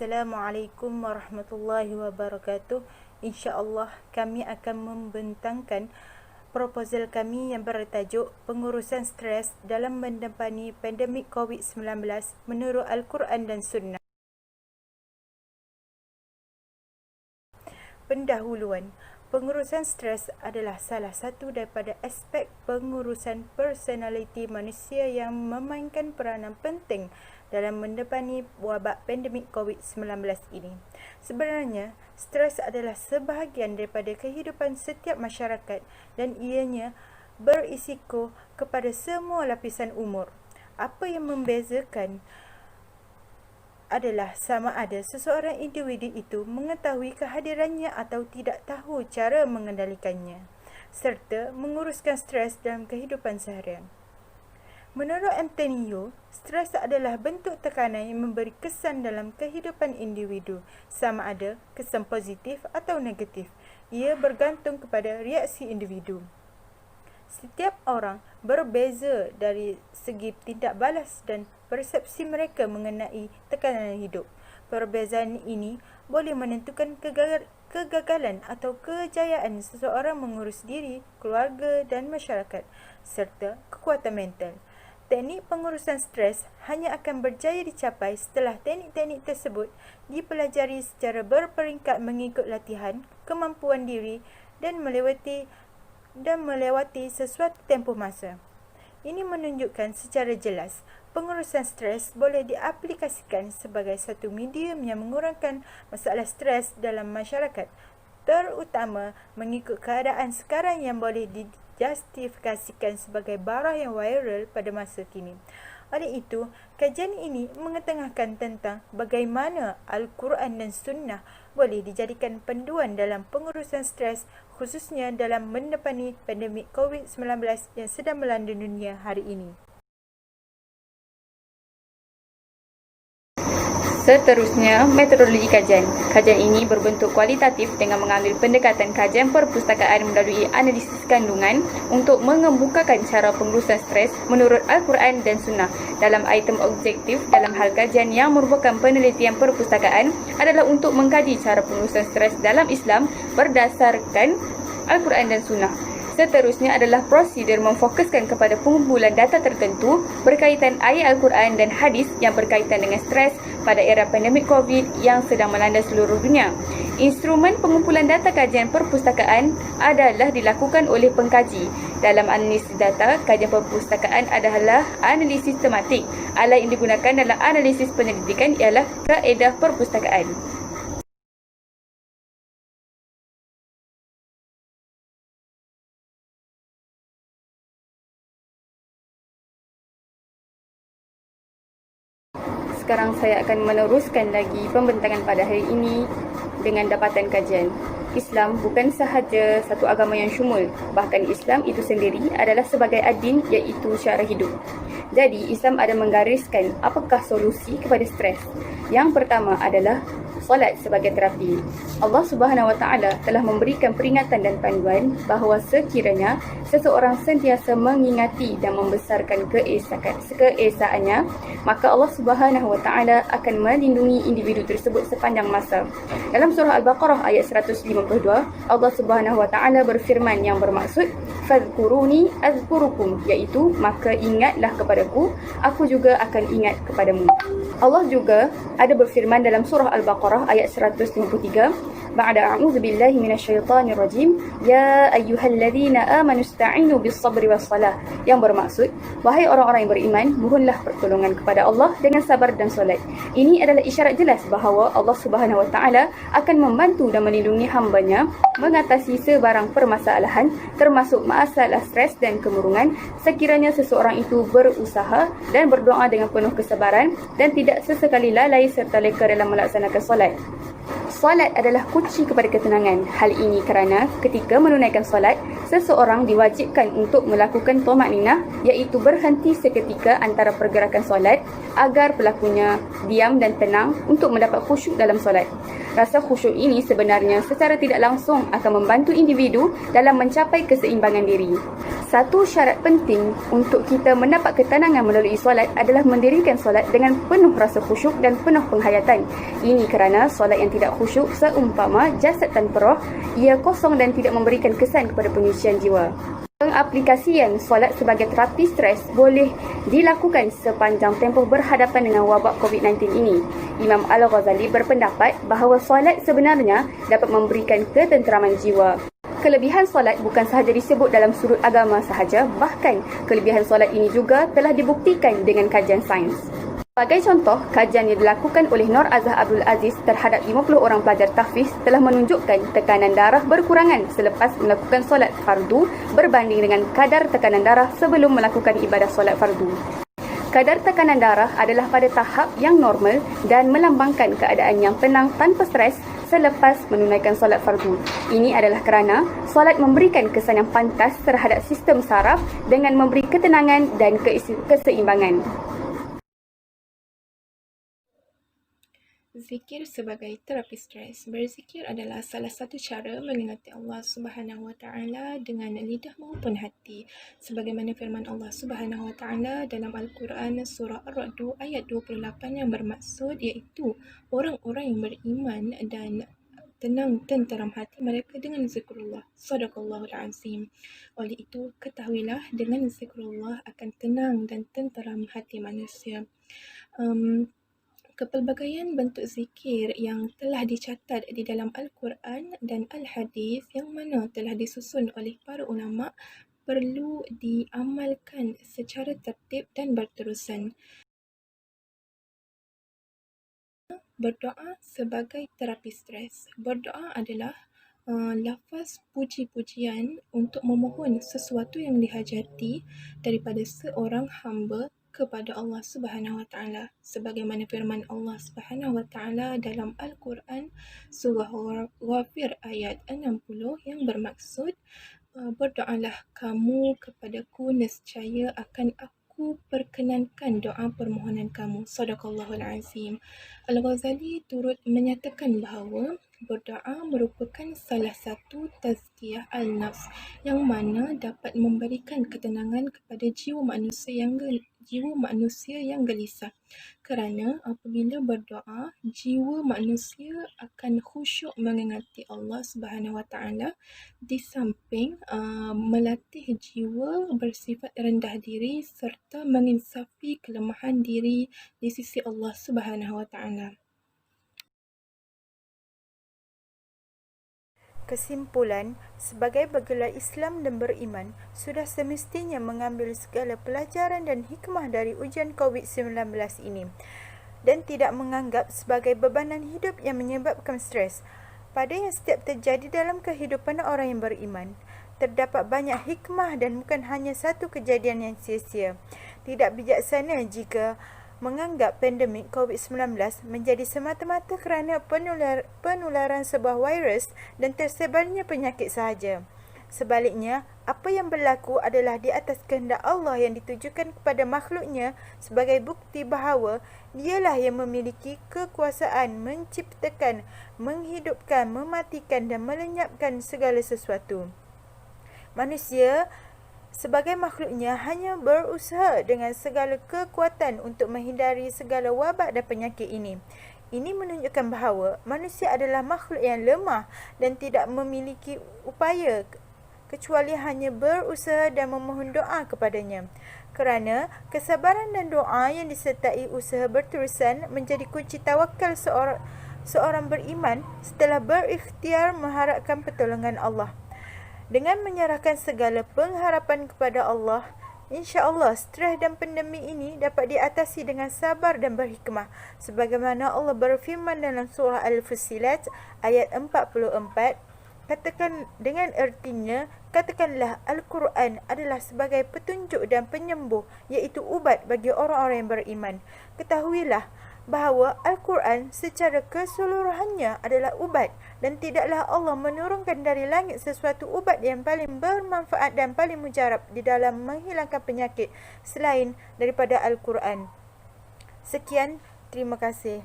Assalamualaikum warahmatullahi wabarakatuh. InsyaAllah kami akan membentangkan proposal kami yang bertajuk Pengurusan Stres dalam Menghadapi Pandemik COVID-19 menurut Al-Quran dan Sunnah. Pendahuluan. Pengurusan stres adalah salah satu daripada aspek pengurusan personaliti manusia yang memainkan peranan penting dalam menghadapi wabak pandemik COVID-19 ini. Sebenarnya, stres adalah sebahagian daripada kehidupan setiap masyarakat dan ianya berisiko kepada semua lapisan umur. Apa yang membezakan adalah sama ada seseorang individu itu mengetahui kehadirannya atau tidak tahu cara mengendalikannya, serta menguruskan stres dalam kehidupan seharian. Menurut Antonio, stres adalah bentuk tekanan yang memberi kesan dalam kehidupan individu, sama ada kesan positif atau negatif. Ia bergantung kepada reaksi individu. Setiap orang berbeza dari segi tindak balas dan persepsi mereka mengenai tekanan hidup. Perbezaan ini boleh menentukan kegagalan atau kejayaan seseorang mengurus diri, keluarga dan masyarakat, serta kekuatan mental. Teknik pengurusan stres hanya akan berjaya dicapai setelah teknik-teknik tersebut dipelajari secara berperingkat mengikut latihan, kemampuan diri dan melewati sesuatu tempoh masa. Ini menunjukkan secara jelas pengurusan stres boleh diaplikasikan sebagai satu medium yang mengurangkan masalah stres dalam masyarakat, terutama mengikut keadaan sekarang yang boleh dijustifikasikan sebagai barang yang viral pada masa kini. Oleh itu, kajian ini mengetengahkan tentang bagaimana Al-Quran dan Sunnah boleh dijadikan panduan dalam pengurusan stres, khususnya dalam menghadapi pandemik COVID-19 yang sedang melanda dunia hari ini. Seterusnya, metodologi kajian. Kajian ini berbentuk kualitatif dengan mengambil pendekatan kajian perpustakaan melalui analisis kandungan untuk mengemukakan cara pengurusan stres menurut Al-Quran dan Sunnah. Dalam item objektif dalam hal kajian yang merupakan penelitian perpustakaan adalah untuk mengkaji cara pengurusan stres dalam Islam berdasarkan Al-Quran dan Sunnah. Seterusnya adalah prosedur memfokuskan kepada pengumpulan data tertentu berkaitan ayat Al-Quran dan hadis yang berkaitan dengan stres pada era pandemik COVID yang sedang melanda seluruh dunia. Instrumen pengumpulan data kajian perpustakaan adalah dilakukan oleh pengkaji. Dalam analisis data, kajian perpustakaan adalah analisis tematik. Alat yang digunakan dalam analisis penyelidikan ialah kaedah perpustakaan. Sekarang saya akan meneruskan lagi pembentangan pada hari ini dengan dapatan kajian. Islam bukan sahaja satu agama yang syumul, bahkan Islam itu sendiri adalah sebagai adin, iaitu cara hidup. Jadi, Islam ada menggariskan apakah solusi kepada stres. Yang pertama adalah solat sebagai terapi. Allah Subhanahu Wa Taala telah memberikan peringatan dan panduan bahawa sekiranya seseorang sentiasa mengingati dan membesarkan keesaannya, maka Allah Subhanahu Wa Taala akan melindungi individu tersebut sepanjang masa. Dalam surah Al-Baqarah ayat 152, Allah Subhanahu Wa Taala berfirman yang bermaksud fadhkuruni azkurukum, iaitu maka ingatlah kepadaku, aku juga akan ingat kepadamu. Allah juga ada berfirman dalam surah Al-Baqarah ayat 153, ba'da a'udzu billahi minasyaitonir rajim, ya ayyuhalladzina amanu ista'inu bis-sabri was-salah, yang bermaksud wahai orang-orang yang beriman, mohonlah pertolongan kepada Allah dengan sabar dan solat. Ini adalah isyarat jelas bahawa Allah Subhanahu Wa Taala akan membantu dan melindungi hamba-Nya mengatasi sebarang permasalahan, termasuk masalah stres dan kemurungan, sekiranya seseorang itu berusaha dan berdoa dengan penuh kesabaran dan tidak sesekali lalai serta leka dalam melaksanakan solat. Solat adalah kunci kepada ketenangan. Hal ini kerana ketika menunaikan solat, seseorang diwajibkan untuk melakukan tumakninah, iaitu berhenti seketika antara pergerakan solat agar pelakunya diam dan tenang untuk mendapat khusyuk dalam solat. Rasa khusyuk ini sebenarnya secara tidak langsung akan membantu individu dalam mencapai keseimbangan diri. Satu syarat penting untuk kita mendapat ketenangan melalui solat adalah mendirikan solat dengan penuh rasa khusyuk dan penuh penghayatan. Ini kerana solat yang tidak khusyuk seumpama jasad tanpa roh, ia kosong dan tidak memberikan kesan kepada penyucian jiwa. Pengaplikasian solat sebagai terapi stres boleh dilakukan sepanjang tempoh berhadapan dengan wabak COVID-19 ini. Imam Al-Ghazali berpendapat bahawa solat sebenarnya dapat memberikan ketenteraman jiwa. Kelebihan solat bukan sahaja disebut dalam sudut agama sahaja, bahkan kelebihan solat ini juga telah dibuktikan dengan kajian sains. Sebagai contoh, kajian yang dilakukan oleh Nur Azhar Abdul Aziz terhadap 50 orang pelajar tahfiz telah menunjukkan tekanan darah berkurangan selepas melakukan solat fardu berbanding dengan kadar tekanan darah sebelum melakukan ibadah solat fardu. Kadar tekanan darah adalah pada tahap yang normal dan melambangkan keadaan yang tenang tanpa stres selepas menunaikan solat fardu. Ini adalah kerana solat memberikan kesan yang pantas terhadap sistem saraf dengan memberi ketenangan dan keseimbangan. Zikir sebagai terapi stres. Berzikir adalah salah satu cara mengingati Allah Subhanahu Wa Taala dengan lidah maupun hati. Sebagaimana firman Allah Subhanahu Wa Taala dalam Al-Quran surah Ar-Ra'd ayat 28 yang bermaksud iaitu orang-orang yang beriman dan tenang tenteram hati mereka dengan zikrullah. Sadaqallahul Azim. Oleh itu, ketahuilah dengan zikrullah akan tenang dan tenteram hati manusia. Kepelbagaian bentuk zikir yang telah dicatat di dalam Al-Quran dan Al-Hadis yang mana telah disusun oleh para ulama perlu diamalkan secara tertib dan berterusan. Berdoa sebagai terapi stres. Berdoa adalah lafaz puji-pujian untuk memohon sesuatu yang dihajati daripada seorang hamba kepada Allah Subhanahu Wa Taala, sebagaimana firman Allah Subhanahu Wa Taala dalam Al-Quran surah Ghafir ayat 60 yang bermaksud berdoalah kamu kepadaku, nescaya akan aku perkenankan doa permohonan kamu. Sadaqallahul Azim. Al-Ghazali turut menyatakan bahawa berdoa merupakan salah satu tazkiyah al-nafs yang mana dapat memberikan ketenangan kepada jiwa manusia yang gelisah. Kerana apabila berdoa, jiwa manusia akan khusyuk mengingati Allah Subhanahu Wa Taala di samping melatih jiwa bersifat rendah diri serta menginsafi kelemahan diri di sisi Allah Subhanahu Wa Taala. Kesimpulan, sebagai bergelar Islam dan beriman, sudah semestinya mengambil segala pelajaran dan hikmah dari ujian COVID-19 ini dan tidak menganggap sebagai bebanan hidup yang menyebabkan stres. Pada yang setiap terjadi dalam kehidupan orang yang beriman, terdapat banyak hikmah dan bukan hanya satu kejadian yang sia-sia. Tidak bijaksana jika menganggap pandemik COVID-19 menjadi semata-mata kerana penularan sebuah virus dan tersebarnya penyakit sahaja. Sebaliknya, apa yang berlaku adalah di atas kehendak Allah yang ditujukan kepada makhluknya sebagai bukti bahawa dialah yang memiliki kekuasaan menciptakan, menghidupkan, mematikan dan melenyapkan segala sesuatu. Manusia sebagai makhluknya hanya berusaha dengan segala kekuatan untuk menghindari segala wabak dan penyakit ini. Ini menunjukkan bahawa manusia adalah makhluk yang lemah dan tidak memiliki upaya kecuali hanya berusaha dan memohon doa kepadanya. Kerana kesabaran dan doa yang disertai usaha berterusan menjadi kunci tawakal seorang beriman setelah berikhtiar mengharapkan pertolongan Allah. Dengan menyerahkan segala pengharapan kepada Allah, insya-Allah stres dan pandemik ini dapat diatasi dengan sabar dan berhikmah. Sebagaimana Allah berfirman dalam surah Al-Fussilat ayat 44, katakan dengan artinya, katakanlah Al-Quran adalah sebagai petunjuk dan penyembuh, iaitu ubat bagi orang-orang yang beriman. Ketahuilah bahawa Al-Quran secara keseluruhannya adalah ubat dan tidaklah Allah menurunkan dari langit sesuatu ubat yang paling bermanfaat dan paling mujarab di dalam menghilangkan penyakit selain daripada Al-Quran. Sekian, terima kasih.